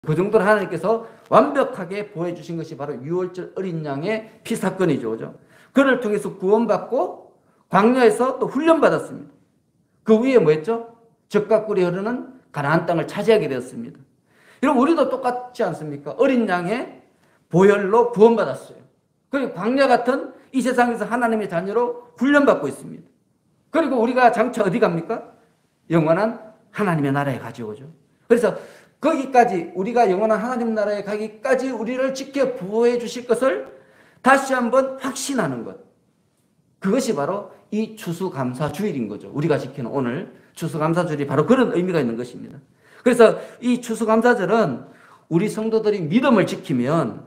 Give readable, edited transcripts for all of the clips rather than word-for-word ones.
그 정도로 하나님께서 완벽하게 보여주신 것이 바로 유월절 어린 양의 피 사건이죠. 그죠? 그를 통해서 구원받고 광야에서 또 훈련받았습니다. 그 위에 뭐 했죠? 젖과 꿀이 흐르는 가나안 땅을 차지하게 되었습니다. 여러분, 우리도 똑같지 않습니까? 어린 양의 보혈로 구원받았어요. 그리고 광야 같은 이 세상에서 하나님의 자녀로 훈련받고 있습니다. 그리고 우리가 장차 어디 갑니까? 영원한 하나님의 나라에 가죠. 그죠? 그래서 거기까지, 우리가 영원한 하나님 나라에 가기까지 우리를 지켜 보호해 주실 것을 다시 한번 확신하는 것. 그것이 바로 이 추수감사주일인 거죠. 우리가 지키는 오늘 추수감사주일이 바로 그런 의미가 있는 것입니다. 그래서 이 추수감사절은 우리 성도들이 믿음을 지키면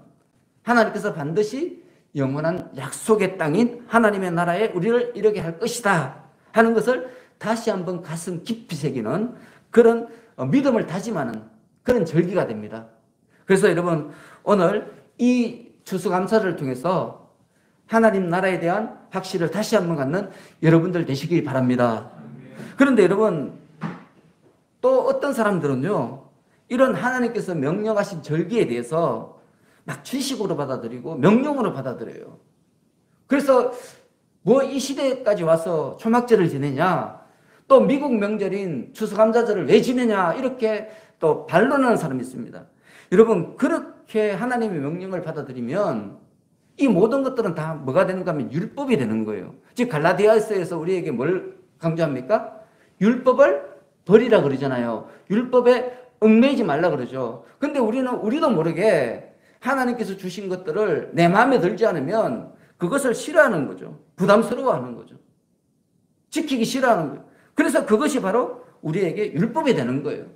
하나님께서 반드시 영원한 약속의 땅인 하나님의 나라에 우리를 이르게 할 것이다 하는 것을 다시 한번 가슴 깊이 새기는 그런 믿음을 다짐하는 그런 절기가 됩니다. 그래서 여러분, 오늘 이 추수감사를 통해서 하나님 나라에 대한 확신을 다시 한번 갖는 여러분들 되시길 바랍니다. 그런데 여러분, 또 어떤 사람들은요, 이런 하나님께서 명령하신 절기에 대해서 막 지식으로 받아들이고 명령으로 받아들여요. 그래서 뭐 이 시대까지 와서 초막절을 지내냐, 또 미국 명절인 추수감사절을 왜 지내냐, 이렇게 또 반론하는 사람이 있습니다. 여러분, 그렇게 하나님의 명령을 받아들이면 이 모든 것들은 다 뭐가 되는가 하면 율법이 되는 거예요. 즉 갈라디아서에서 우리에게 뭘 강조합니까? 율법을 버리라 그러잖아요. 율법에 얽매이지 말라 그러죠. 근데 우리도 모르게 하나님께서 주신 것들을 내 마음에 들지 않으면 그것을 싫어하는 거죠. 부담스러워하는 거죠. 지키기 싫어하는 거예요. 그래서 그것이 바로 우리에게 율법이 되는 거예요.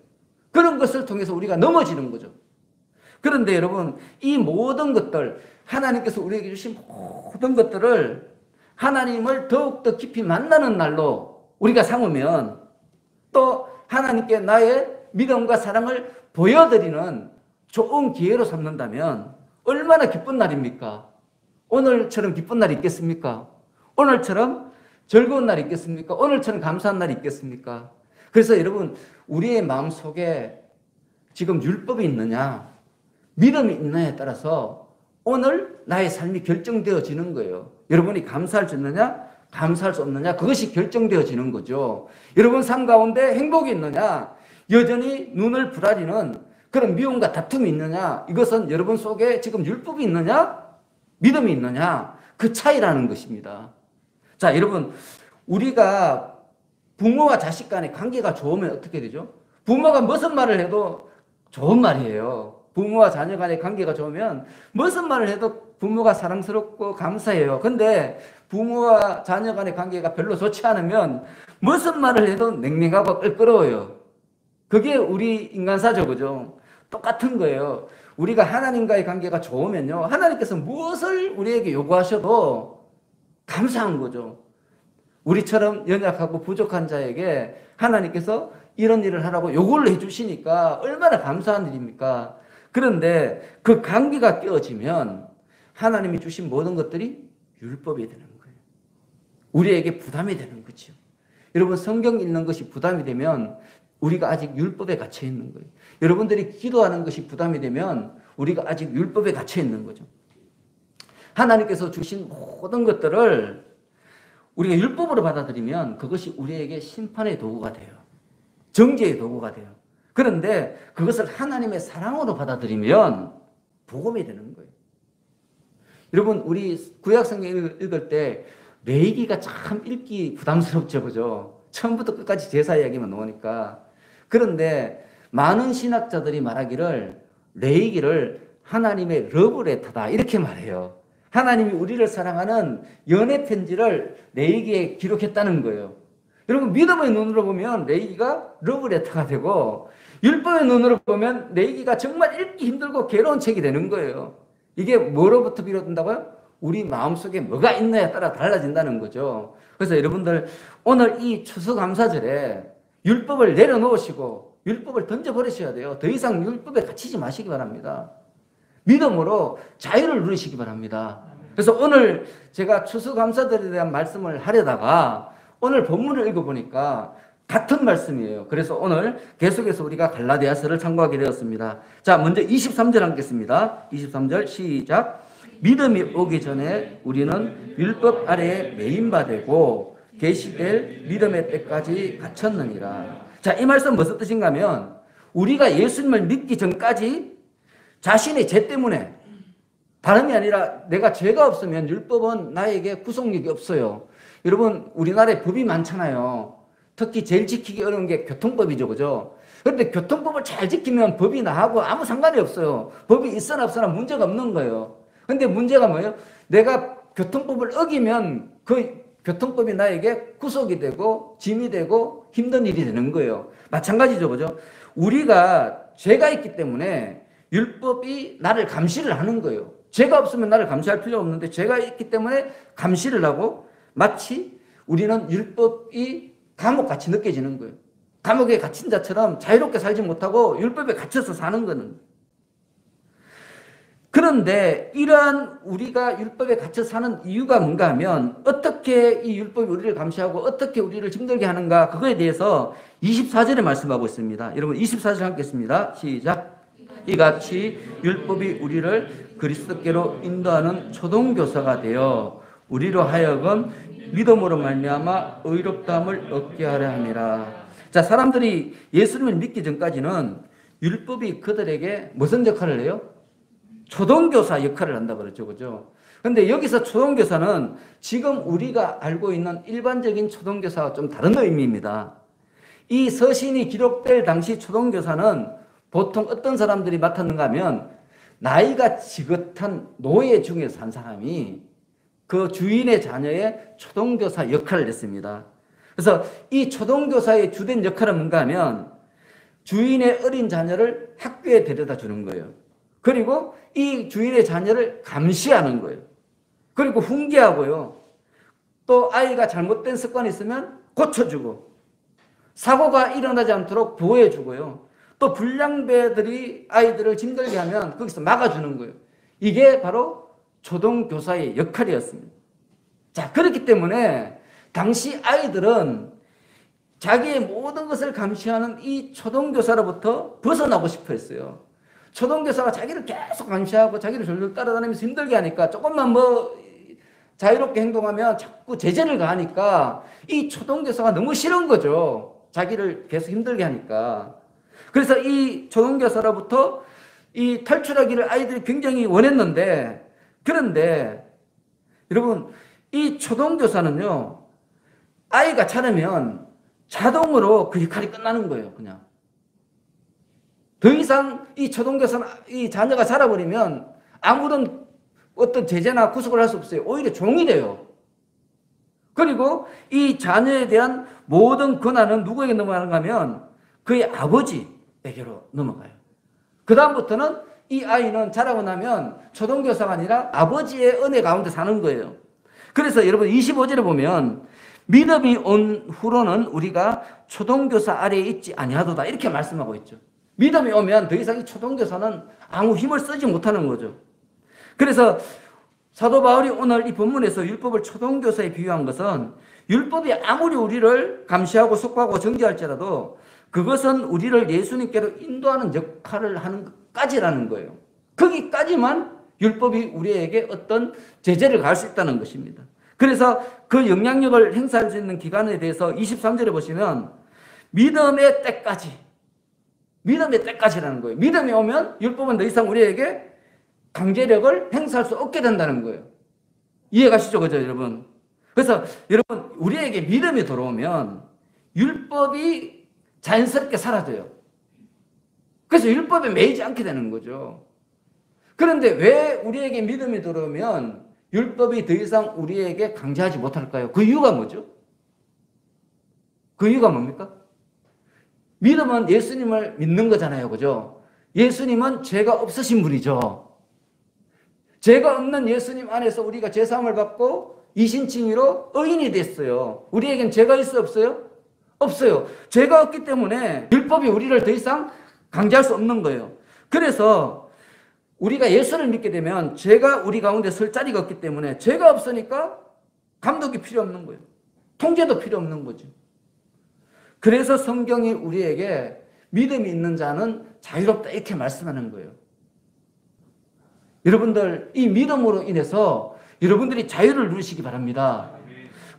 그런 것을 통해서 우리가 넘어지는 거죠. 그런데 여러분, 이 모든 것들, 하나님께서 우리에게 주신 모든 것들을 하나님을 더욱더 깊이 만나는 날로 우리가 삼으면, 또 하나님께 나의 믿음과 사랑을 보여드리는 좋은 기회로 삼는다면 얼마나 기쁜 날입니까? 오늘처럼 기쁜 날이 있겠습니까? 오늘처럼 즐거운 날이 있겠습니까? 오늘처럼 감사한 날이 있겠습니까? 그래서 여러분, 우리의 마음속에 지금 율법이 있느냐, 믿음이 있느냐에 따라서 오늘 나의 삶이 결정되어지는 거예요. 여러분이 감사할 수 있느냐, 감사할 수 없느냐, 그것이 결정되어지는 거죠. 여러분 삶 가운데 행복이 있느냐, 여전히 눈을 부라리는 그런 미움과 다툼이 있느냐, 이것은 여러분 속에 지금 율법이 있느냐, 믿음이 있느냐, 그 차이라는 것입니다. 자, 여러분, 우리가 부모와 자식 간의 관계가 좋으면 어떻게 되죠? 부모가 무슨 말을 해도 좋은 말이에요. 부모와 자녀 간의 관계가 좋으면 무슨 말을 해도 부모가 사랑스럽고 감사해요. 근데 부모와 자녀 간의 관계가 별로 좋지 않으면 무슨 말을 해도 냉랭하고 껄끄러워요. 그게 우리 인간사죠, 그죠? 똑같은 거예요. 우리가 하나님과의 관계가 좋으면요, 하나님께서 무엇을 우리에게 요구하셔도 감사한 거죠. 우리처럼 연약하고 부족한 자에게 하나님께서 이런 일을 하라고 요구를 해주시니까 얼마나 감사한 일입니까? 그런데 그 관계가 깨어지면 하나님이 주신 모든 것들이 율법이 되는 거예요. 우리에게 부담이 되는 거죠. 여러분, 성경 읽는 것이 부담이 되면 우리가 아직 율법에 갇혀 있는 거예요. 여러분들이 기도하는 것이 부담이 되면 우리가 아직 율법에 갇혀 있는 거죠. 하나님께서 주신 모든 것들을 우리가 율법으로 받아들이면 그것이 우리에게 심판의 도구가 돼요. 정죄의 도구가 돼요. 그런데 그것을 하나님의 사랑으로 받아들이면 복음이 되는 거예요. 여러분, 우리 구약성경 읽을 때 레위기가 참 읽기 부담스럽죠, 그죠? 처음부터 끝까지 제사 이야기만 나오니까. 그런데 많은 신학자들이 말하기를 레위기를 하나님의 러브레터다 이렇게 말해요. 하나님이 우리를 사랑하는 연애 편지를 레위기에 기록했다는 거예요. 여러분, 믿음의 눈으로 보면 레위기가 러브레터가 되고, 율법의 눈으로 보면 레위기가 정말 읽기 힘들고 괴로운 책이 되는 거예요. 이게 뭐로부터 비롯된다고요? 우리 마음속에 뭐가 있느냐에 따라 달라진다는 거죠. 그래서 여러분들, 오늘 이 추수감사절에 율법을 내려놓으시고 율법을 던져버리셔야 돼요. 더 이상 율법에 갇히지 마시기 바랍니다. 믿음으로 자유를 누리시기 바랍니다. 그래서 오늘 제가 추수감사절에 대한 말씀을 하려다가 오늘 본문을 읽어보니까 같은 말씀이에요. 그래서 오늘 계속해서 우리가 갈라디아서를 참고하게 되었습니다. 자, 먼저 23절 하겠습니다. 23절 시작. 믿음이 오기 전에 우리는 율법 아래에 매인바 되고 계시될 믿음의 때까지 갇혔느니라. 자, 이 말씀 무슨 뜻인가 하면 우리가 예수님을 믿기 전까지 자신의 죄 때문에, 다름이 아니라 내가 죄가 없으면 율법은 나에게 구속력이 없어요. 여러분, 우리나라에 법이 많잖아요. 특히 제일 지키기 어려운 게 교통법이죠. 그죠? 그런데 교통법을 잘 지키면 법이 나하고 아무 상관이 없어요. 법이 있으나 없으나 문제가 없는 거예요. 근데 문제가 뭐예요? 내가 교통법을 어기면 그 교통법이 나에게 구속이 되고 짐이 되고 힘든 일이 되는 거예요. 마찬가지죠. 그죠? 우리가 죄가 있기 때문에 율법이 나를 감시를 하는 거예요. 죄가 없으면 나를 감시할 필요 없는데 죄가 있기 때문에 감시를 하고 마치 우리는 율법이 감옥같이 느껴지는 거예요. 감옥에 갇힌 자처럼 자유롭게 살지 못하고 율법에 갇혀서 사는 거는. 그런데 이러한 우리가 율법에 갇혀 사는 이유가 뭔가 하면 어떻게 이 율법이 우리를 감시하고 어떻게 우리를 힘들게 하는가, 그거에 대해서 24절에 말씀하고 있습니다. 여러분 24절 하겠습니다. 시작. 이같이 율법이 우리를 그리스도께로 인도하는 초동교사가 되어 우리로 하여금 믿음으로 말미암아 의롭다함을 얻게 하려 함이라. 자, 사람들이 예수님을 믿기 전까지는 율법이 그들에게 무슨 역할을 해요? 초동교사 역할을 한다 그랬죠. 그죠? 근데 여기서 초동교사는 지금 우리가 알고 있는 일반적인 초동교사와 좀 다른 의미입니다. 이 서신이 기록될 당시 초동교사는 보통 어떤 사람들이 맡았는가 하면 나이가 지긋한 노예 중에서 한 사람이 그 주인의 자녀의 초동교사 역할을 했습니다. 그래서 이 초동교사의 주된 역할은 뭔가 하면 주인의 어린 자녀를 학교에 데려다 주는 거예요. 그리고 이 주인의 자녀를 감시하는 거예요. 그리고 훈계하고요. 또 아이가 잘못된 습관이 있으면 고쳐주고 사고가 일어나지 않도록 보호해주고요. 또 불량배들이 아이들을 힘들게 하면 거기서 막아주는 거예요. 이게 바로 초동교사의 역할이었습니다. 자, 그렇기 때문에 당시 아이들은 자기의 모든 것을 감시하는 이 초동교사로부터 벗어나고 싶어 했어요. 초동교사가 자기를 계속 감시하고 자기를 졸졸 따라다니면서 힘들게 하니까 조금만 뭐 자유롭게 행동하면 자꾸 제재를 가하니까 이 초동교사가 너무 싫은 거죠. 자기를 계속 힘들게 하니까. 그래서 이 초동교사로부터 이 탈출하기를 아이들이 굉장히 원했는데, 그런데 여러분 이 초동교사는요, 아이가 자라면 자동으로 그 역할이 끝나는 거예요. 그냥 더 이상 이 초동교사는 이 자녀가 자라버리면 아무런 어떤 제재나 구속을 할 수 없어요. 오히려 종이 돼요. 그리고 이 자녀에 대한 모든 권한은 누구에게 넘어가는가 하면 그의 아버지에게로 넘어가요. 그 다음부터는 이 아이는 자라고 나면 초동교사가 아니라 아버지의 은혜 가운데 사는 거예요. 그래서 여러분 25절에 보면 믿음이 온 후로는 우리가 초동교사 아래에 있지 아니하도다 이렇게 말씀하고 있죠. 믿음이 오면 더 이상 이 초동교사는 아무 힘을 쓰지 못하는 거죠. 그래서 사도 바울이 오늘 이 본문에서 율법을 초동교사에 비유한 것은 율법이 아무리 우리를 감시하고 속하고 정죄할지라도 그것은 우리를 예수님께로 인도하는 역할을 하는 것까지라는 거예요. 거기까지만 율법이 우리에게 어떤 제재를 가할 수 있다는 것입니다. 그래서 그 영향력을 행사할 수 있는 기간에 대해서 23절에 보시면 믿음의 때까지라는 거예요. 믿음이 오면 율법은 더 이상 우리에게 강제력을 행사할 수 없게 된다는 거예요. 이해가시죠? 그죠, 여러분? 그래서 여러분, 우리에게 믿음이 들어오면 율법이 자연스럽게 사라져요. 그래서 율법에 매이지 않게 되는 거죠. 그런데 왜 우리에게 믿음이 들어오면 율법이 더 이상 우리에게 강제하지 못할까요? 그 이유가 뭐죠? 그 이유가 뭡니까? 믿음은 예수님을 믿는 거잖아요. 그죠? 예수님은 죄가 없으신 분이죠. 죄가 없는 예수님 안에서 우리가 죄사함을 받고 이신칭의로 의인이 됐어요. 우리에겐 죄가 있어요? 없어요? 없어요. 죄가 없기 때문에 율법이 우리를 더 이상 강제할 수 없는 거예요. 그래서 우리가 예수를 믿게 되면 죄가 우리 가운데 설 자리가 없기 때문에 죄가 없으니까 감독이 필요 없는 거예요. 통제도 필요 없는 거죠. 그래서 성경이 우리에게 믿음이 있는 자는 자유롭다 이렇게 말씀하는 거예요. 여러분들 이 믿음으로 인해서 여러분들이 자유를 누리시기 바랍니다.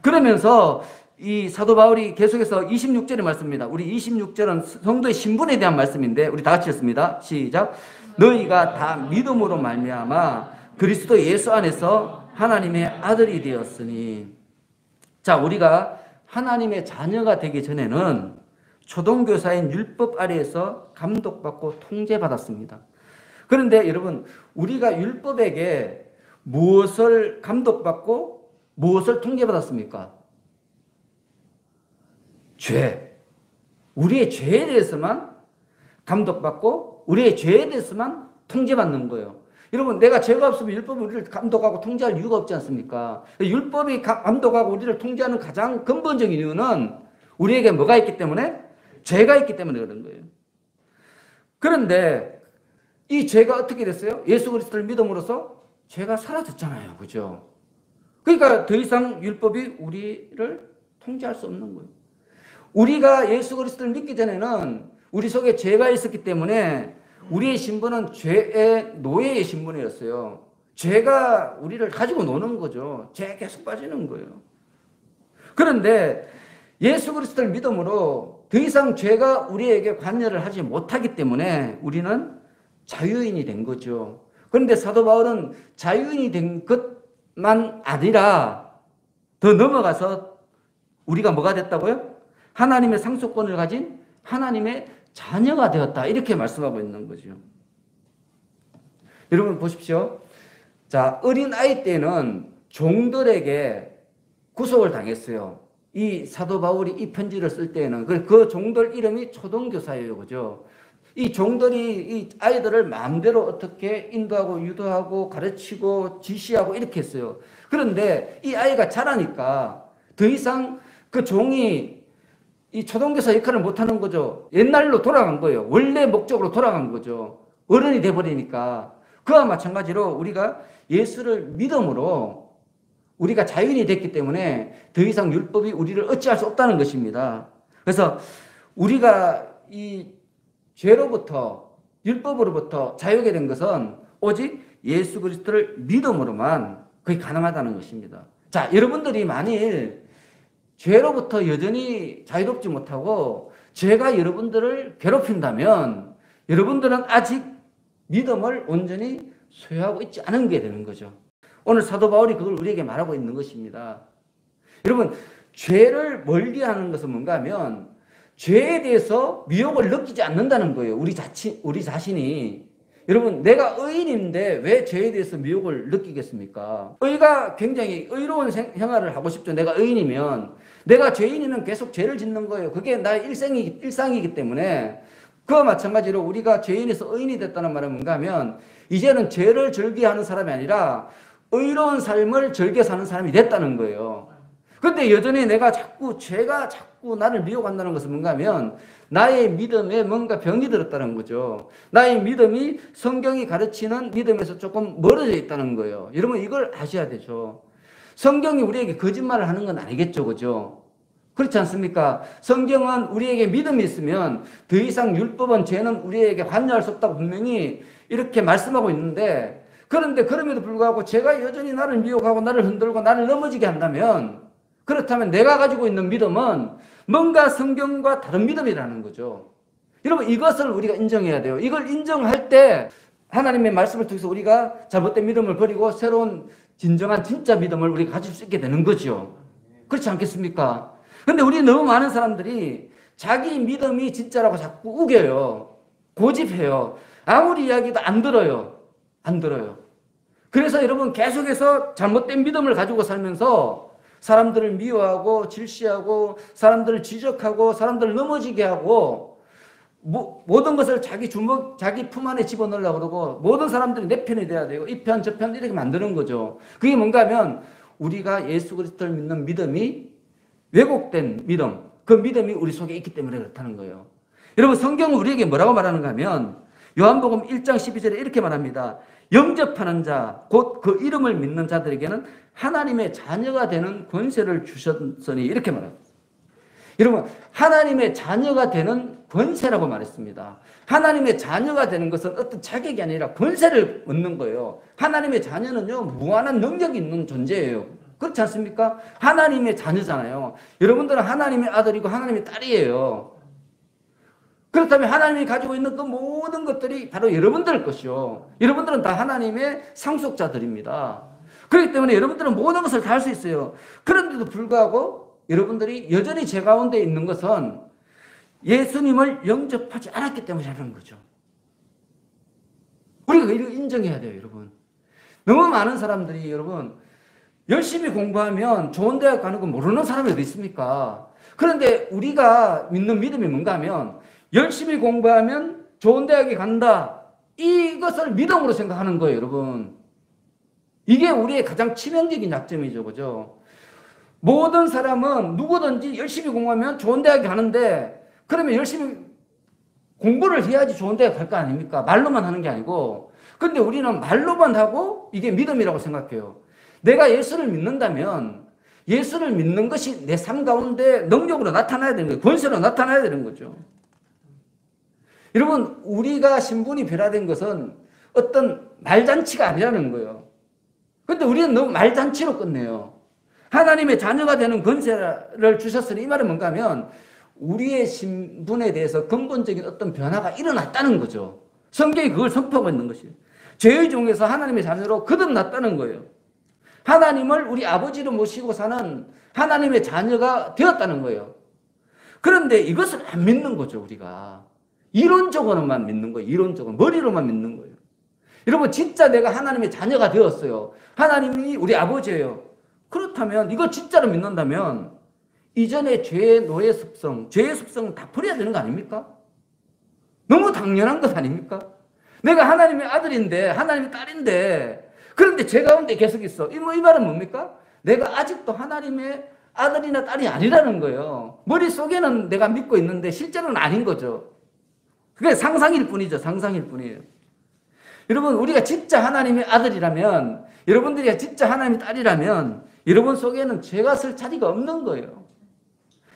그러면서 이 사도 바울이 계속해서 26절의 말씀입니다. 우리 26절은 성도의 신분에 대한 말씀인데 우리 다 같이 읽습니다. 시작. 너희가 다 믿음으로 말미암아 그리스도 예수 안에서 하나님의 아들이 되었으니. 자, 우리가 하나님의 자녀가 되기 전에는 초등교사인 율법 아래에서 감독받고 통제받았습니다. 그런데 여러분, 우리가 율법에게 무엇을 감독받고 무엇을 통제받았습니까? 죄. 우리의 죄에 대해서만 감독받고 우리의 죄에 대해서만 통제받는 거예요. 여러분, 내가 죄가 없으면 율법이 우리를 감독하고 통제할 이유가 없지 않습니까? 율법이 감독하고 우리를 통제하는 가장 근본적인 이유는 우리에게 뭐가 있기 때문에? 죄가 있기 때문에 그런 거예요. 그런데 이 죄가 어떻게 됐어요? 예수 그리스도를 믿음으로써 죄가 사라졌잖아요. 그죠? 그러니까 더 이상 율법이 우리를 통제할 수 없는 거예요. 우리가 예수 그리스도를 믿기 전에는 우리 속에 죄가 있었기 때문에 우리의 신분은 죄의 노예의 신분이었어요. 죄가 우리를 가지고 노는 거죠. 죄에 계속 빠지는 거예요. 그런데 예수 그리스도를 믿음으로 더 이상 죄가 우리에게 관여를 하지 못하기 때문에 우리는 자유인이 된 거죠. 그런데 사도 바울은 자유인이 된 것만 아니라 더 넘어가서 우리가 뭐가 됐다고요? 하나님의 상속권을 가진 하나님의 자녀가 되었다. 이렇게 말씀하고 있는 거죠. 여러분 보십시오. 자, 어린아이 때는 종들에게 구속을 당했어요. 이 사도 바울이 이 편지를 쓸 때에는 그 종들 이름이 초등교사예요. 그죠? 이 종들이 이 아이들을 마음대로 어떻게 인도하고 유도하고 가르치고 지시하고 이렇게 했어요. 그런데 이 아이가 자라니까 더 이상 그 종이 이 초등교사 역할을 못하는 거죠. 옛날로 돌아간 거예요. 원래 목적으로 돌아간 거죠. 어른이 돼버리니까. 그와 마찬가지로 우리가 예수를 믿음으로 우리가 자유인이 됐기 때문에 더 이상 율법이 우리를 어찌할 수 없다는 것입니다. 그래서 우리가 이 죄로부터 율법으로부터 자유하게 된 것은 오직 예수 그리스도를 믿음으로만 그게 가능하다는 것입니다. 자, 여러분들이 만일 죄로부터 여전히 자유롭지 못하고 죄가 여러분들을 괴롭힌다면 여러분들은 아직 믿음을 온전히 소유하고 있지 않은 게 되는 거죠. 오늘 사도 바울이 그걸 우리에게 말하고 있는 것입니다. 여러분, 죄를 멀리하는 것은 뭔가 하면 죄에 대해서 미혹을 느끼지 않는다는 거예요. 우리 자신이. 여러분, 내가 의인인데 왜 죄에 대해서 미혹을 느끼겠습니까? 의가 굉장히 의로운 생활을 하고 싶죠. 내가 의인이면. 내가 죄인이면 계속 죄를 짓는 거예요. 그게 나의 일상이기 때문에. 그와 마찬가지로 우리가 죄인에서 의인이 됐다는 말은 뭔가 하면 이제는 죄를 즐겨하는 사람이 아니라 의로운 삶을 즐겨 사는 사람이 됐다는 거예요. 그런데 여전히 죄가 자꾸 나를 미혹한다는 것은 뭔가 하면 나의 믿음에 뭔가 병이 들었다는 거죠. 나의 믿음이 성경이 가르치는 믿음에서 조금 멀어져 있다는 거예요. 여러분 이걸 아셔야 되죠. 성경이 우리에게 거짓말을 하는 건 아니겠죠. 그죠? 그렇지 않습니까? 성경은 우리에게 믿음이 있으면 더 이상 율법은 죄는 우리에게 관여할 수 없다고 분명히 이렇게 말씀하고 있는데 그런데 그럼에도 불구하고 죄가 여전히 나를 미혹하고 나를 흔들고 나를 넘어지게 한다면 그렇다면 내가 가지고 있는 믿음은 뭔가 성경과 다른 믿음이라는 거죠. 여러분 이것을 우리가 인정해야 돼요. 이걸 인정할 때 하나님의 말씀을 통해서 우리가 잘못된 믿음을 버리고 새로운 진정한 진짜 믿음을 우리가 가질 수 있게 되는 거죠. 그렇지 않겠습니까? 근데 우리 너무 많은 사람들이 자기 믿음이 진짜라고 자꾸 우겨요. 고집해요. 아무리 이야기도 안 들어요. 안 들어요. 그래서 여러분 계속해서 잘못된 믿음을 가지고 살면서 사람들을 미워하고 질시하고 사람들을 지적하고 사람들을 넘어지게 하고 모든 것을 자기 품 안에 집어넣으려고 그러고 모든 사람들이 내 편이 돼야 되고 이 편 저 편 이렇게 만드는 거죠. 그게 뭔가 하면 우리가 예수 그리스도를 믿는 믿음이 왜곡된 믿음, 그 믿음이 우리 속에 있기 때문에 그렇다는 거예요. 여러분 성경은 우리에게 뭐라고 말하는가 하면 요한복음 1장 12절에 이렇게 말합니다. 영접하는 자, 곧 그 이름을 믿는 자들에게는 하나님의 자녀가 되는 권세를 주셨으니 이렇게 말합니다. 여러분, 하나님의 자녀가 되는 권세라고 말했습니다. 하나님의 자녀가 되는 것은 어떤 자격이 아니라 권세를 얻는 거예요. 하나님의 자녀는요, 무한한 능력이 있는 존재예요. 그렇지 않습니까? 하나님의 자녀잖아요. 여러분들은 하나님의 아들이고 하나님의 딸이에요. 그렇다면 하나님이 가지고 있는 그 모든 것들이 바로 여러분들 것이요. 여러분들은 다 하나님의 상속자들입니다. 그렇기 때문에 여러분들은 모든 것을 다 할 수 있어요. 그런데도 불구하고 여러분들이 여전히 제 가운데 있는 것은 예수님을 영접하지 않았기 때문이라는 거죠. 우리가 이거 인정해야 돼요, 여러분. 너무 많은 사람들이 여러분 열심히 공부하면 좋은 대학 가는 거 모르는 사람이 어디 있습니까? 그런데 우리가 믿는 믿음이 뭔가 하면 열심히 공부하면 좋은 대학에 간다. 이것을 믿음으로 생각하는 거예요, 여러분. 이게 우리의 가장 치명적인 약점이죠, 그죠? 모든 사람은 누구든지 열심히 공부하면 좋은 대학에 가는데 그러면 열심히 공부를 해야지 좋은 대학 갈 거 아닙니까? 말로만 하는 게 아니고. 근데 우리는 말로만 하고 이게 믿음이라고 생각해요. 내가 예수를 믿는다면 예수를 믿는 것이 내 삶 가운데 능력으로 나타나야 되는 거예요. 권세로 나타나야 되는 거죠. 여러분, 우리가 신분이 변화된 것은 어떤 말잔치가 아니라는 거예요. 근데 우리는 너무 말잔치로 끝내요. 하나님의 자녀가 되는 권세를 주셨으니 이 말은 뭔가 하면 우리의 신분에 대해서 근본적인 어떤 변화가 일어났다는 거죠. 성경이 그걸 선포하고 있는 것이에요. 죄의 종에서 하나님의 자녀로 거듭났다는 거예요. 하나님을 우리 아버지로 모시고 사는 하나님의 자녀가 되었다는 거예요. 그런데 이것을 안 믿는 거죠, 우리가. 이론적으로만 믿는 거예요. 이론적으로. 머리로만 믿는 거예요. 여러분, 진짜 내가 하나님의 자녀가 되었어요. 하나님이 우리 아버지예요. 그렇다면, 이거 진짜로 믿는다면, 이전에 죄의 노예 습성, 죄의 습성은 다 버려야 되는 거 아닙니까? 너무 당연한 것 아닙니까? 내가 하나님의 아들인데, 하나님의 딸인데, 그런데 죄 가운데 계속 있어. 이 말은 뭡니까? 내가 아직도 하나님의 아들이나 딸이 아니라는 거예요. 머릿속에는 내가 믿고 있는데, 실제로는 아닌 거죠. 그게 상상일 뿐이죠. 상상일 뿐이에요. 여러분, 우리가 진짜 하나님의 아들이라면, 여러분들이 진짜 하나님의 딸이라면, 여러분 속에는 죄가 쓸 자리가 없는 거예요.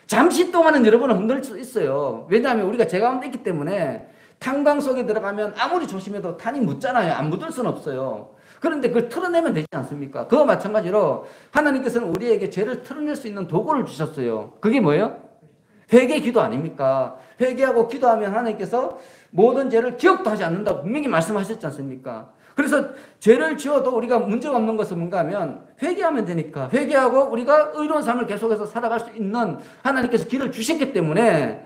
잠시 동안은 여러분은 흔들 수 있어요. 왜냐하면 우리가 죄 가운데 있기 때문에 탄광 속에 들어가면 아무리 조심해도 탄이 묻잖아요. 안 묻을 수는 없어요. 그런데 그걸 털어내면 되지 않습니까? 그와 마찬가지로 하나님께서는 우리에게 죄를 털어낼 수 있는 도구를 주셨어요. 그게 뭐예요? 회개 기도 아닙니까? 회개하고 기도하면 하나님께서 모든 죄를 기억도 하지 않는다고 분명히 말씀하셨지 않습니까? 그래서 죄를 지어도 우리가 문제가 없는 것은 뭔가 하면 회개하면 되니까 회개하고 우리가 의로운 삶을 계속해서 살아갈 수 있는 하나님께서 길을 주셨기 때문에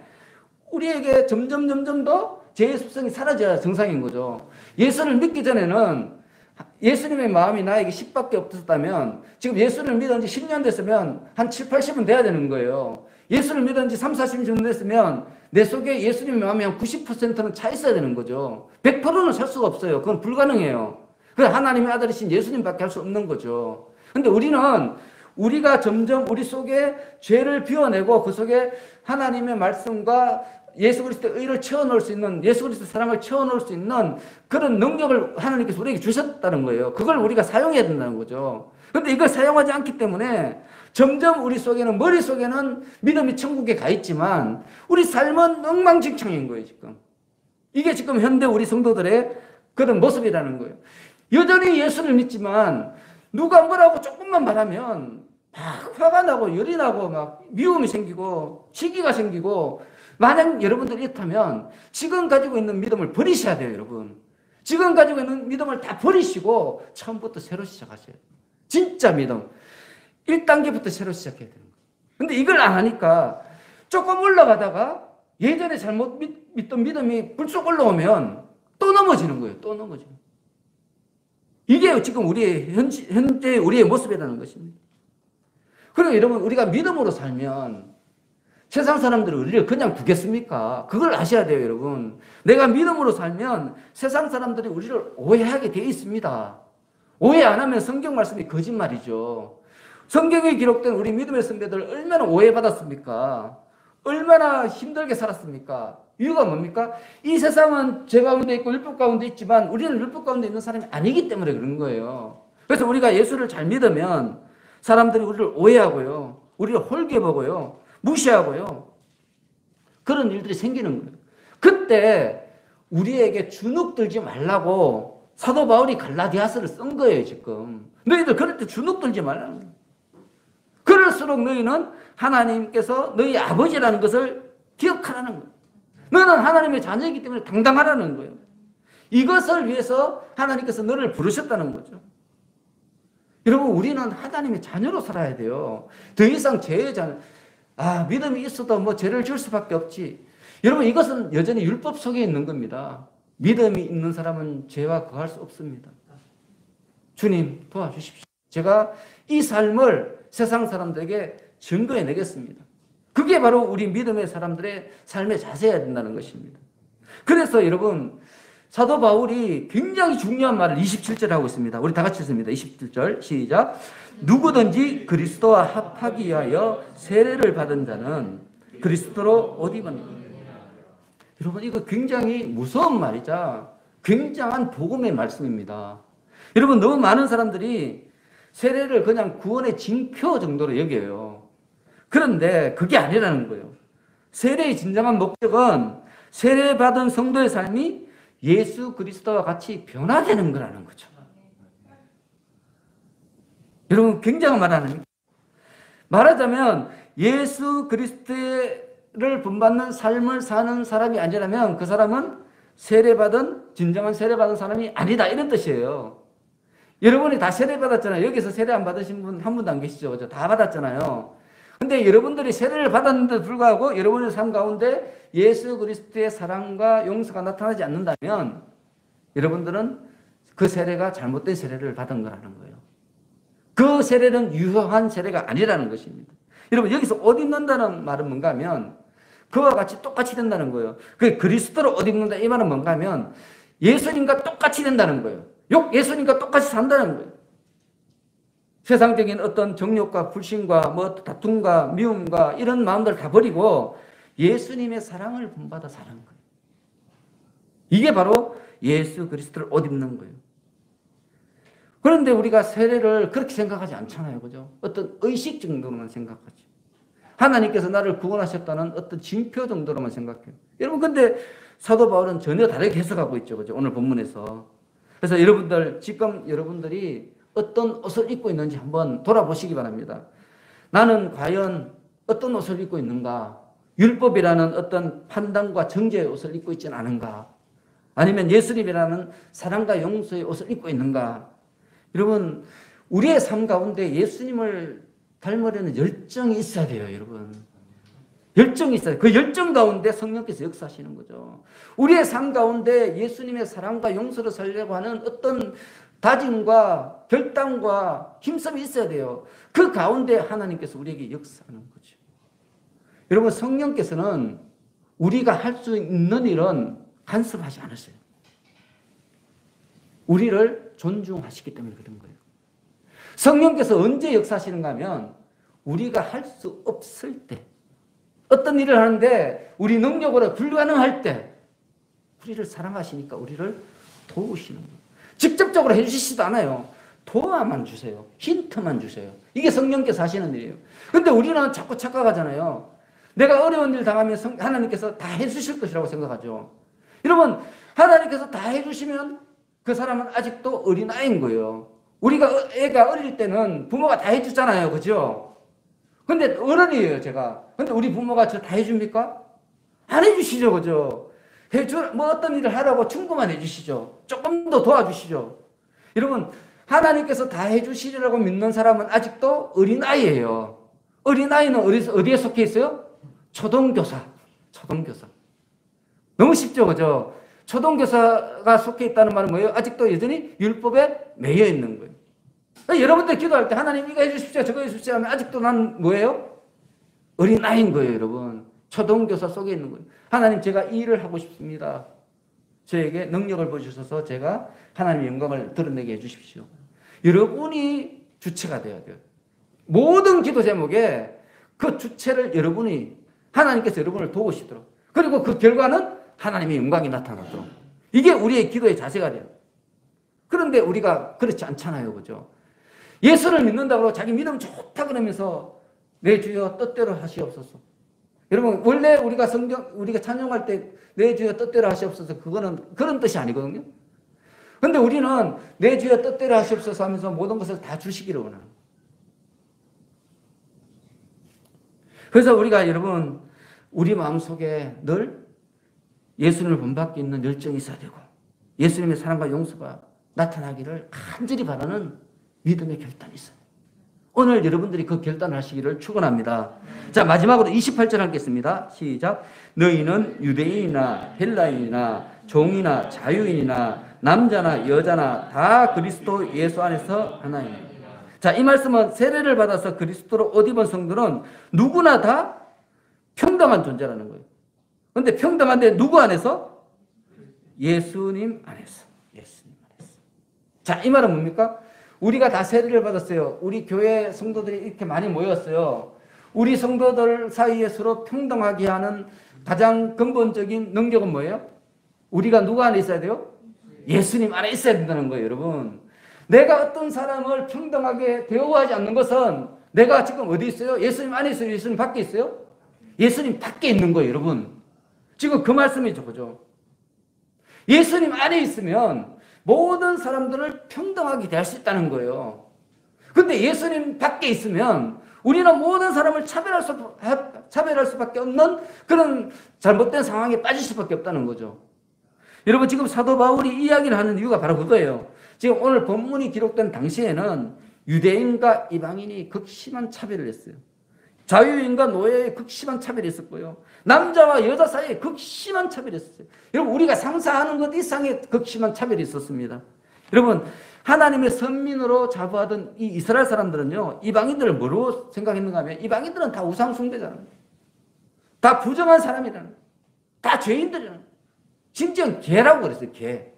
우리에게 점점 더 죄의 습성이 사라져야 정상인 거죠. 예수를 믿기 전에는 예수님의 마음이 나에게 10밖에 없었다면 지금 예수를 믿은 지 10년 됐으면 한 7, 80은 돼야 되는 거예요. 예수를 믿은 지 3, 40년 됐으면 내 속에 예수님의 마음이 한 90%는 차 있어야 되는 거죠. 100%는 살 수가 없어요. 그건 불가능해요. 그건 하나님의 아들이신 예수님밖에 할 수 없는 거죠. 근데 우리가 점점 우리 속에 죄를 비워내고 그 속에 하나님의 말씀과 예수 그리스도의 의를 채워넣을 수 있는, 예수 그리스도의 사랑을 채워넣을 수 있는 그런 능력을 하나님께서 우리에게 주셨다는 거예요. 그걸 우리가 사용해야 된다는 거죠. 근데 이걸 사용하지 않기 때문에 점점 우리 속에는, 머릿속에는 믿음이 천국에 가 있지만 우리 삶은 엉망진창인 거예요, 지금. 이게 지금 현대 우리 성도들의 그런 모습이라는 거예요. 여전히 예수를 믿지만 누가 뭐라고 조금만 말하면 막 화가 나고 열이 나고 막 미움이 생기고 시기가 생기고, 만약 여러분들이 이렇다면 지금 가지고 있는 믿음을 버리셔야 돼요, 여러분. 지금 가지고 있는 믿음을 다 버리시고 처음부터 새로 시작하셔야 돼요. 진짜 믿음. 1단계부터 새로 시작해야 되는 거예요. 근데 이걸 안 하니까 조금 올라가다가 예전에 잘못 믿던 믿음이 불쑥 올라오면 또 넘어지는 거예요. 또 넘어지는 거예요. 이게 지금 현재 우리의 모습이라는 것입니다. 그리고 여러분, 우리가 믿음으로 살면 세상 사람들이 우리를 그냥 두겠습니까? 그걸 아셔야 돼요, 여러분. 내가 믿음으로 살면 세상 사람들이 우리를 오해하게 되어 있습니다. 오해 안 하면 성경 말씀이 거짓말이죠. 성경에 기록된 우리 믿음의 선배들 얼마나 오해받았습니까? 얼마나 힘들게 살았습니까? 이유가 뭡니까? 이 세상은 죄 가운데 있고 율법 가운데 있지만 우리는 율법 가운데 있는 사람이 아니기 때문에 그런 거예요. 그래서 우리가 예수를 잘 믿으면 사람들이 우리를 오해하고요, 우리를 홀게 보고요, 무시하고요, 그런 일들이 생기는 거예요. 그때 우리에게 주눅 들지 말라고 사도 바울이 갈라디아서를 쓴 거예요, 지금. 너희들 그럴 때 주눅 들지 말라는 거예요. 그럴수록 너희는 하나님께서 너희 아버지라는 것을 기억하라는 거예요. 너는 하나님의 자녀이기 때문에 당당하라는 거예요. 이것을 위해서 하나님께서 너를 부르셨다는 거죠. 여러분, 우리는 하나님의 자녀로 살아야 돼요. 더 이상 죄의 자녀, 믿음이 있어도 뭐 죄를 지을 수밖에 없지. 여러분, 이것은 여전히 율법 속에 있는 겁니다. 믿음이 있는 사람은 죄와 거할 수 없습니다. 주님 도와주십시오. 제가 이 삶을 세상 사람들에게 증거해 내겠습니다. 그게 바로 우리 믿음의 사람들의 삶의 자세여야 된다는 것입니다. 그래서 여러분, 사도 바울이 굉장히 중요한 말을 27절에 하고 있습니다. 우리 다 같이 읽습니다. 27절 시작. 누구든지 그리스도와 합하기 위하여 세례를 받은 자는 그리스도로 옷 입은. 여러분, 이거 굉장히 무서운 말이자 굉장한 복음의 말씀입니다. 여러분, 너무 많은 사람들이 세례를 그냥 구원의 징표 정도로 여겨요. 그런데 그게 아니라는 거예요. 세례의 진정한 목적은 세례받은 성도의 삶이 예수 그리스도와 같이 변화되는 거라는 거죠. 여러분, 굉장한 말 아닙니까? 말하자면 예수 그리스도를 본받는 삶을 사는 사람이 아니라면 그 사람은 진정한 세례받은 사람이 아니다, 이런 뜻이에요. 여러분이 다 세례받았잖아요. 여기서 세례 안 받으신 분 한 분도 안 계시죠? 그죠? 다 받았잖아요. 근데 여러분들이 세례를 받았는데도 불구하고 여러분의 삶 가운데 예수 그리스도의 사랑과 용서가 나타나지 않는다면 여러분들은 그 세례가 잘못된 세례를 받은 거라는 거예요. 그 세례는 유효한 세례가 아니라는 것입니다. 여러분, 여기서 옷 입는다는 말은 뭔가 하면 그와 같이 똑같이 된다는 거예요. 그 그리스도로 옷 입는다 이 말은 뭔가 하면 예수님과 똑같이 된다는 거예요. 예수님과 똑같이 산다는 거예요. 세상적인 어떤 정욕과 불신과 뭐 다툼과 미움과 이런 마음들을 다 버리고 예수님의 사랑을 본받아 사는 거예요. 이게 바로 예수 그리스도를 옷 입는 거예요. 그런데 우리가 세례를 그렇게 생각하지 않잖아요. 그죠? 어떤 의식 정도로만 생각하죠. 하나님께서 나를 구원하셨다는 어떤 징표 정도로만 생각해요. 여러분, 근데 사도 바울은 전혀 다르게 해석하고 있죠. 그죠? 오늘 본문에서. 그래서 지금 여러분들이 어떤 옷을 입고 있는지 한번 돌아보시기 바랍니다. 나는 과연 어떤 옷을 입고 있는가? 율법이라는 어떤 판단과 정죄의 옷을 입고 있지는 않은가? 아니면 예수님이라는 사랑과 용서의 옷을 입고 있는가? 여러분, 우리의 삶 가운데 예수님을 닮으려는 열정이 있어야 돼요, 여러분. 열정이 있어요. 그 열정 가운데 성령께서 역사하시는 거죠. 우리의 삶 가운데 예수님의 사랑과 용서를 살려고 하는 어떤 다짐과 결단과 힘씀이 있어야 돼요. 그 가운데 하나님께서 우리에게 역사하는 거죠. 여러분, 성령께서는 우리가 할 수 있는 일은 간섭하지 않으세요. 우리를 존중하시기 때문에 그런 거예요. 성령께서 언제 역사하시는가 하면 우리가 할 수 없을 때, 어떤 일을 하는데 우리 능력으로 불가능할 때 우리를 사랑하시니까 우리를 도우시는 거예요. 직접적으로 해주시지도 않아요. 도와만 주세요. 힌트만 주세요. 이게 성령께서 하시는 일이에요. 근데 우리는 자꾸 착각하잖아요. 내가 어려운 일 당하면 하나님께서 다 해주실 것이라고 생각하죠. 여러분, 하나님께서 다 해주시면 그 사람은 아직도 어린아이인 거예요. 우리가 애가 어릴 때는 부모가 다 해주잖아요. 그죠? 근데 어른이에요, 제가. 근데 우리 부모가 저 다 해줍니까? 안 해주시죠. 그죠? 어떤 일을 하라고 충고만 해주시죠. 조금 더 도와주시죠. 여러분, 하나님께서 다 해주시리라고 믿는 사람은 아직도 어린아이예요. 어린아이는 어디에 속해 있어요? 초등교사. 너무 쉽죠, 그죠? 초등교사가 속해 있다는 말은 뭐예요? 아직도 여전히 율법에 매여 있는 거예요. 여러분들 기도할 때 하나님 이거 해주십시오, 저거 해주십시오 하면 아직도 난 뭐예요? 어린아이인 거예요, 여러분. 초등교사 속에 있는 거예요. 하나님, 제가 이 일을 하고 싶습니다. 저에게 능력을 보여주셔서 제가 하나님의 영광을 드러내게 해주십시오. 여러분이 주체가 되어야 돼요. 모든 기도 제목에 그 주체를 하나님께서 여러분을 도우시도록, 그리고 그 결과는 하나님의 영광이 나타나도록, 이게 우리의 기도의 자세가 돼요. 그런데 우리가 그렇지 않잖아요. 그죠? 예수를 믿는다고 자기 믿음 좋다 그러면서 내 주여 뜻대로 하시옵소서. 여러분, 원래 우리가 찬양할 때 내 주여 뜻대로 하시옵소서, 그거는 그런 뜻이 아니거든요. 근데 우리는 내 주여 뜻대로 하시옵소서 하면서 모든 것을 다 주시기를 원하는. 그래서 우리가 여러분, 우리 마음속에 늘 예수님을 본받기 있는 열정이 있어야 되고, 예수님의 사랑과 용서가 나타나기를 간절히 바라는 믿음의 결단이 있어요. 오늘 여러분들이 그 결단을 하시기를 축원합니다. 자, 마지막으로 28절 하겠습니다. 시작. 너희는 유대인이나 헬라인이나 종이나 자유인이나 남자나 여자나 다 그리스도 예수 안에서 하나입니다. 자, 이 말씀은 세례를 받아서 그리스도로 옷 입은 성도는 누구나 다 평등한 존재라는 거예요. 그런데 평등한데 누구 안에서? 예수님 안에서. 예수님 안에서. 자, 이 말은 뭡니까? 우리가 다 세례를 받았어요. 우리 교회 성도들이 이렇게 많이 모였어요. 우리 성도들 사이에 서로 평등하게 하는 가장 근본적인 능력은 뭐예요? 우리가 누구 안에 있어야 돼요? 예수님 안에 있어야 된다는 거예요, 여러분. 내가 어떤 사람을 평등하게 대우하지 않는 것은 내가 지금 어디 있어요? 예수님 안에 있어요? 예수님 밖에 있어요? 예수님 밖에 있는 거예요, 여러분. 지금 그 말씀이죠, 그죠? 예수님 안에 있으면 모든 사람들을 평등하게 대할 수 있다는 거예요. 근데 예수님 밖에 있으면 우리는 모든 사람을 차별할 수밖에 없는 그런 잘못된 상황에 빠질 수밖에 없다는 거죠. 여러분, 지금 사도 바울이 이야기를 하는 이유가 바로 그거예요. 지금 오늘 본문이 기록된 당시에는 유대인과 이방인이 극심한 차별을 했어요. 자유인과 노예의 극심한 차별이 있었고요. 남자와 여자 사이에 극심한 차별이 있었어요. 여러분, 우리가 상상하는 것 이상의 극심한 차별이 있었습니다. 여러분, 하나님의 선민으로 자부하던 이 이스라엘 사람들은요, 이방인들을 뭐로 생각했는가 하면 이방인들은 다 우상 숭배자는, 다 부정한 사람이라는, 다 죄인들이라는, 심지어 개라고 그랬어요. 개.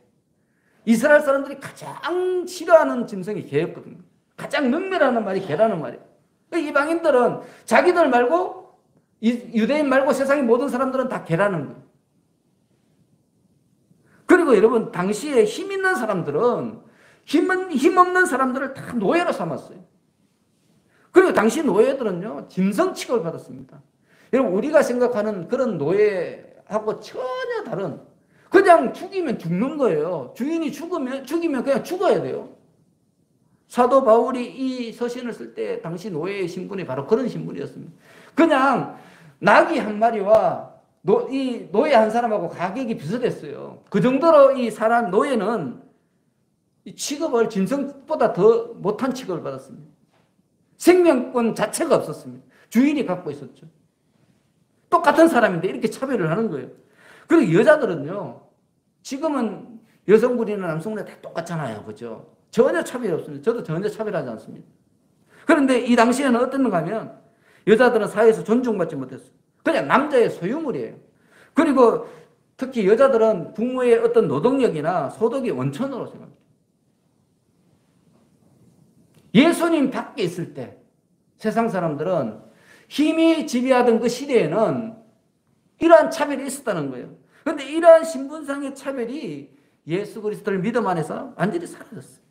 이스라엘 사람들이 가장 싫어하는 짐승이 개였거든요. 가장 능멸하는 말이 개라는 말이에요. 이방인들은 자기들 말고, 유대인 말고 세상의 모든 사람들은 다 개라는 거예요. 그리고 여러분, 당시에 힘 있는 사람들은 힘없는 사람들을 다 노예로 삼았어요. 그리고 당시 노예들은요, 짐승 취급을 받았습니다. 여러분, 우리가 생각하는 그런 노예하고 전혀 다른, 그냥 죽이면 죽는 거예요. 주인이 죽이면 그냥 죽어야 돼요. 사도 바울이 이 서신을 쓸 때 당시 노예의 신분이 바로 그런 신분이었습니다. 그냥 나귀 한 마리와 이 노예 한 사람하고 가격이 비슷했어요. 그 정도로 이 사람 노예는 이 취급을 짐승보다 더 못한 취급을 받았습니다. 생명권 자체가 없었습니다. 주인이 갖고 있었죠. 똑같은 사람인데 이렇게 차별을 하는 거예요. 그리고 여자들은요, 지금은 여성분이나 남성분이 다 똑같잖아요. 그죠? 전혀 차별이 없습니다. 저도 전혀 차별하지 않습니다. 그런데 이 당시에는 어땠는가 하면 여자들은 사회에서 존중받지 못했어요. 그냥 남자의 소유물이에요. 그리고 특히 여자들은 부모의 어떤 노동력이나 소득이 원천으로 생각합니다. 예수님 밖에 있을 때 세상 사람들은 힘이 지배하던 그 시대에는 이러한 차별이 있었다는 거예요. 그런데 이러한 신분상의 차별이 예수 그리스도를 믿음 안에서 완전히 사라졌어요.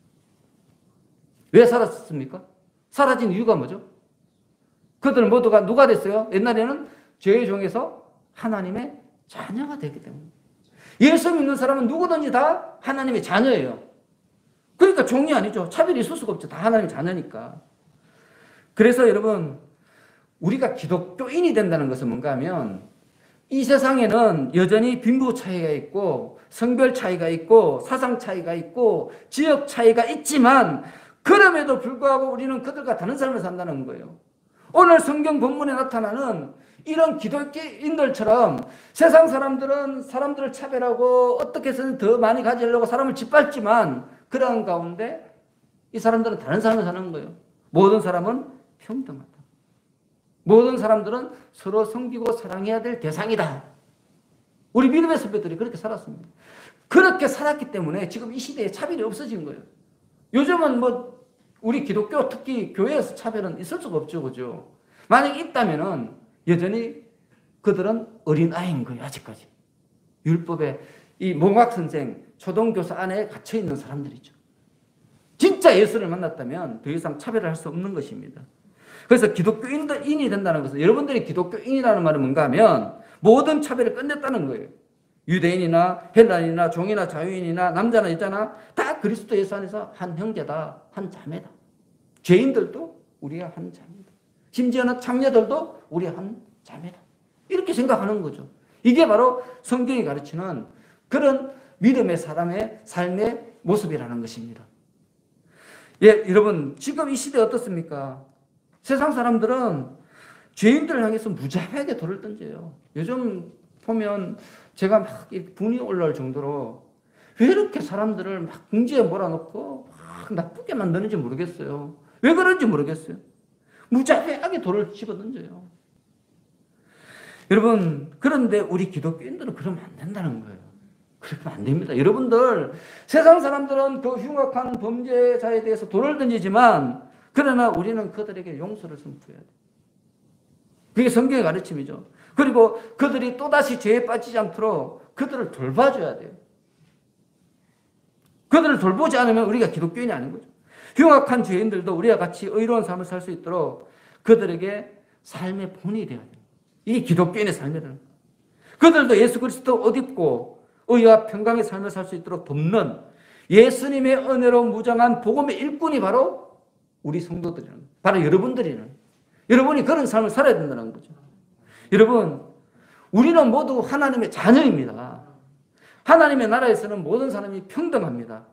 왜 사라졌습니까? 사라진 이유가 뭐죠? 그들 모두가 누가 됐어요? 옛날에는 죄의 종에서 하나님의 자녀가 됐기 때문에. 예수 믿는 사람은 누구든지 다 하나님의 자녀예요. 그러니까 종이 아니죠. 차별이 있을 수가 없죠. 다 하나님의 자녀니까. 그래서 여러분, 우리가 기독교인이 된다는 것은 뭔가 하면 이 세상에는 여전히 빈부 차이가 있고 성별 차이가 있고 사상 차이가 있고 지역 차이가 있지만 그럼에도 불구하고 우리는 그들과 다른 삶을 산다는 거예요. 오늘 성경 본문에 나타나는 이런 기독교인들처럼 세상 사람들은 사람들을 차별하고 어떻게 해서는 더 많이 가지려고 사람을 짓밟지만 그런 가운데 이 사람들은 다른 삶을 사는 거예요. 모든 사람은 평등하다. 모든 사람들은 서로 섬기고 사랑해야 될 대상이다. 우리 믿음의 선배들이 그렇게 살았습니다. 그렇게 살았기 때문에 지금 이 시대에 차별이 없어진 거예요. 요즘은 뭐 우리 기독교 특히 교회에서 차별은 있을 수가 없죠. 그죠? 만약 있다면은 여전히 그들은 어린아이인 거예요. 아직까지. 율법의 이 몽학선생, 초등교사 안에 갇혀있는 사람들이죠. 진짜 예수를 만났다면 더 이상 차별을 할 수 없는 것입니다. 그래서 기독교인이 된다는 것은 여러분들이 기독교인이라는 말은 뭔가 하면 모든 차별을 끝냈다는 거예요. 유대인이나 헬라인이나 종이나 자유인이나 남자나 여자나 다 그리스도 예수 안에서 한 형제다, 한 자매다. 죄인들도 우리가 한 자매다. 심지어는 창녀들도 우리 한 자매다. 이렇게 생각하는 거죠. 이게 바로 성경이 가르치는 그런 믿음의 사람의 삶의 모습이라는 것입니다. 예, 여러분, 지금 이 시대 어떻습니까? 세상 사람들은 죄인들을 향해서 무자비하게 돌을 던져요. 요즘 보면 제가 막 분이 올라올 정도로 왜 이렇게 사람들을 막 궁지에 몰아넣고 막 나쁘게 만드는지 모르겠어요. 왜 그런지 모르겠어요. 무자비하게 돌을 집어 던져요. 여러분, 그런데 우리 기독교인들은 그러면 안 된다는 거예요. 그러면 안 됩니다. 여러분들, 세상 사람들은 그 흉악한 범죄자에 대해서 돌을 던지지만, 그러나 우리는 그들에게 용서를 선포해야 돼요. 그게 성경의 가르침이죠. 그리고 그들이 또다시 죄에 빠지지 않도록 그들을 돌봐줘야 돼요. 그들을 돌보지 않으면 우리가 기독교인이 아닌 거죠. 흉악한 죄인들도 우리와 같이 의로운 삶을 살 수 있도록 그들에게 삶의 본이 되어야 돼요. 이게 기독교인의 삶이라는 거예요. 그들도 예수 그리스도 옷 입고 의와 평강의 삶을 살 수 있도록 돕는 예수님의 은혜로 무장한 복음의 일꾼이 바로 우리 성도들이라는 거예요. 바로 여러분들이라는 거예요. 여러분이 그런 삶을 살아야 된다는 거죠. 여러분, 우리는 모두 하나님의 자녀입니다. 하나님의 나라에서는 모든 사람이 평등합니다.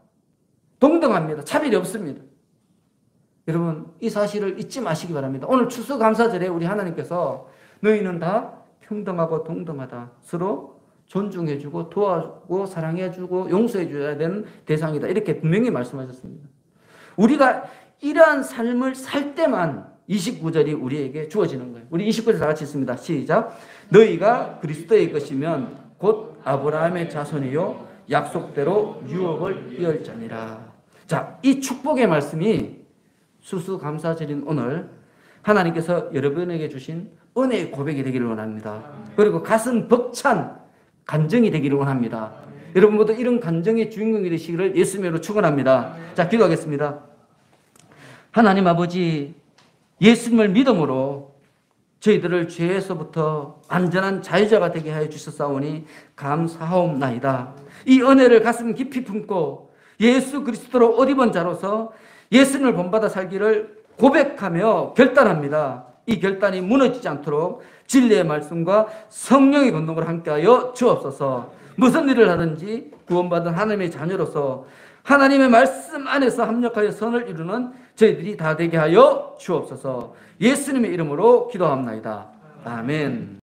동등합니다. 차별이 없습니다. 여러분, 이 사실을 잊지 마시기 바랍니다. 오늘 추수감사절에 우리 하나님께서 너희는 다 평등하고 동등하다. 서로 존중해주고 도와주고 사랑해주고 용서해줘야 되는 대상이다. 이렇게 분명히 말씀하셨습니다. 우리가 이러한 삶을 살 때만 29절이 우리에게 주어지는 거예요. 우리 29절 다 같이 있습니다. 시작. 너희가 그리스도의 것이면 곧 아브라함의 자손이요 약속대로 유업을 이을 자니라. 자, 이 축복의 말씀이 수수감사절인 오늘 하나님께서 여러분에게 주신 은혜의 고백이 되기를 원합니다. 그리고 가슴 벅찬 간증이 되기를 원합니다. 여러분 모두 이런 간증의 주인공이 되시기를 예수님으로 축원합니다. 자, 기도하겠습니다. 하나님 아버지, 예수님을 믿음으로 저희들을 죄에서부터 완전한 자유자가 되게 하여 주셨사오니 감사하옵나이다. 이 은혜를 가슴 깊이 품고 예수 그리스도로 옷 입은 자로서 예수님을 본받아 살기를 고백하며 결단합니다. 이 결단이 무너지지 않도록 진리의 말씀과 성령의 권능을 함께하여 주옵소서. 무슨 일을 하든지 구원받은 하나님의 자녀로서 하나님의 말씀 안에서 합력하여 선을 이루는 저희들이 다 되게 하여 주옵소서. 예수님의 이름으로 기도합나이다. 아멘.